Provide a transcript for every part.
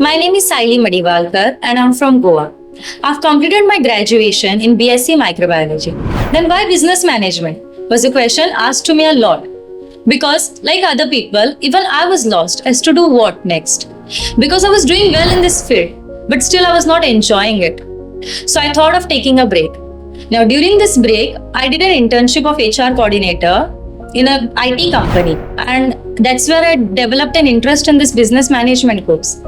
My name is Saili Madivalkar and I'm from Goa. I've completed my graduation in BSc Microbiology. Then why business management? Was a question asked to me a lot. Because, like other people, even I was lost as to do what next. Because I was doing well in this field, but still I was not enjoying it. So I thought of taking a break. Now, during this break, I did an internship of HR coordinator in a IT company, and that's where I developed an interest in this business management course.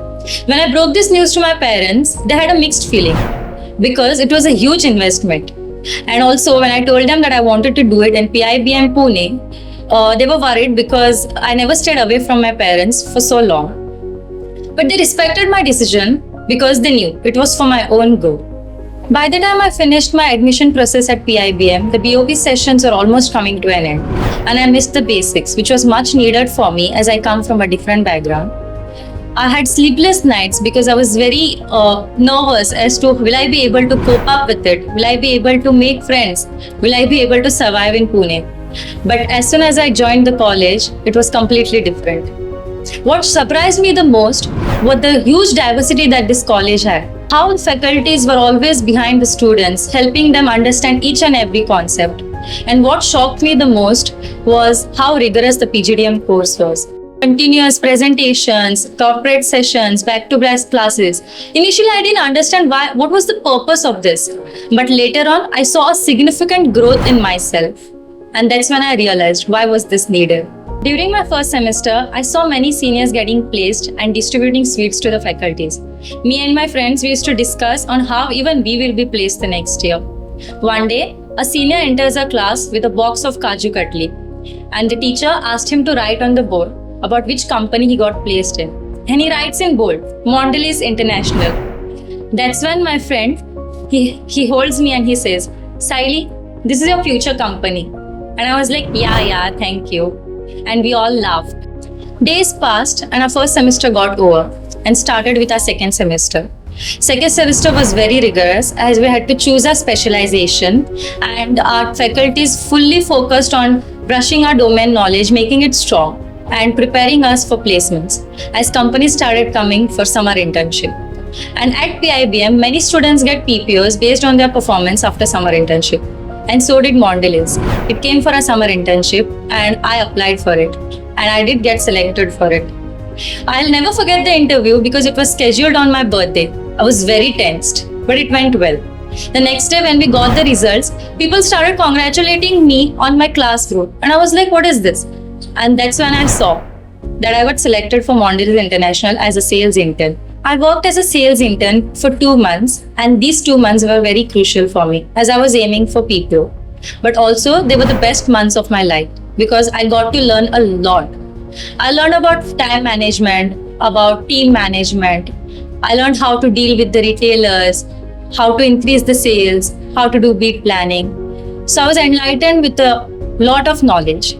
When I broke this news to my parents, they had a mixed feeling because it was a huge investment. And also, when I told them that I wanted to do it in PIBM Pune, they were worried because I never stayed away from my parents for so long. But they respected my decision because they knew it was for my own good. By the time I finished my admission process at PIBM, the BOP sessions were almost coming to an end, and I missed the basics, which was much needed for me as I come from a different background. I had sleepless nights because I was very nervous as to will I be able to cope up with it? Will I be able to make friends? Will I be able to survive in Pune? But as soon as I joined the college, it was completely different. What surprised me the most was the huge diversity that this college had. How the faculties were always behind the students, helping them understand each and every concept. And what shocked me the most was how rigorous the PGDM course was. Continuous presentations, corporate sessions, back-to-back classes. Initially, I didn't understand what was the purpose of this. But later on, I saw a significant growth in myself. And that's when I realized why was this needed. During my first semester, I saw many seniors getting placed and distributing sweets to the faculties. Me and my friends, we used to discuss on how even we will be placed the next year. One day, a senior enters a class with a box of Kaju Katli, and the teacher asked him to write on the board about which company he got placed in. And he writes in bold, Mondelez International. That's when my friend, he holds me and he says, Saili, this is your future company. And I was like, yeah, thank you. And we all laughed. Days passed and our first semester got over and started with our second semester. Second semester was very rigorous as we had to choose our specialization, and our faculties fully focused on brushing our domain knowledge, making it strong, and preparing us for placements as companies started coming for summer internship. And at PIBM, many students get PPOs based on their performance after summer internship. And so did Mondelez. It came for a summer internship and I applied for it. And I did get selected for it. I'll never forget the interview because it was scheduled on my birthday. I was very tensed, but it went well. The next day when we got the results, people started congratulating me on my class group. And I was like, what is this? And that's when I saw that I got selected for Mondelez International as a sales intern. I worked as a sales intern for 2 months, and these 2 months were very crucial for me as I was aiming for PPO. But also, they were the best months of my life because I got to learn a lot. I learned about time management, about team management. I learned how to deal with the retailers, how to increase the sales, how to do bid planning. So I was enlightened with a lot of knowledge.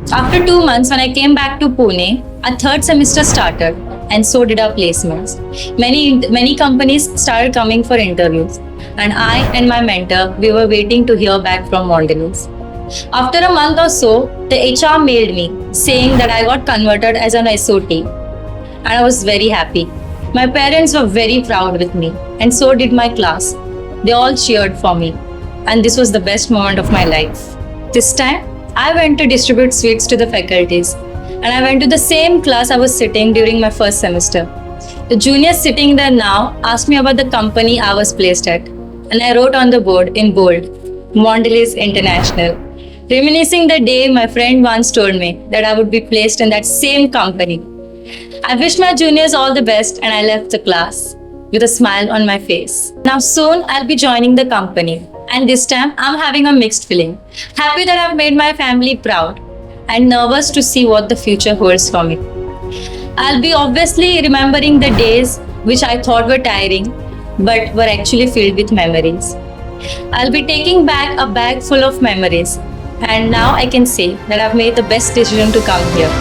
After 2 months, when I came back to Pune, our third semester started, and so did our placements. Many companies started coming for interviews, and I and my mentor, we were waiting to hear back from Mondelez. After a month or so, the HR mailed me saying that I got converted as an SOT, and I was very happy. My parents were very proud with me, and so did my class. They all cheered for me, and this was the best moment of my life. This time, I went to distribute sweets to the faculties, and I went to the same class I was sitting during my first semester. The juniors sitting there now asked me about the company I was placed at, and I wrote on the board in bold, Mondelez International, reminiscing the day my friend once told me that I would be placed in that same company. I wished my juniors all the best and I left the class with a smile on my face. Now soon I'll be joining the company, and this time I'm having a mixed feeling. Happy that I've made my family proud and nervous to see what the future holds for me. I'll be obviously remembering the days which I thought were tiring but were actually filled with memories. I'll be taking back a bag full of memories, and now I can say that I've made the best decision to come here.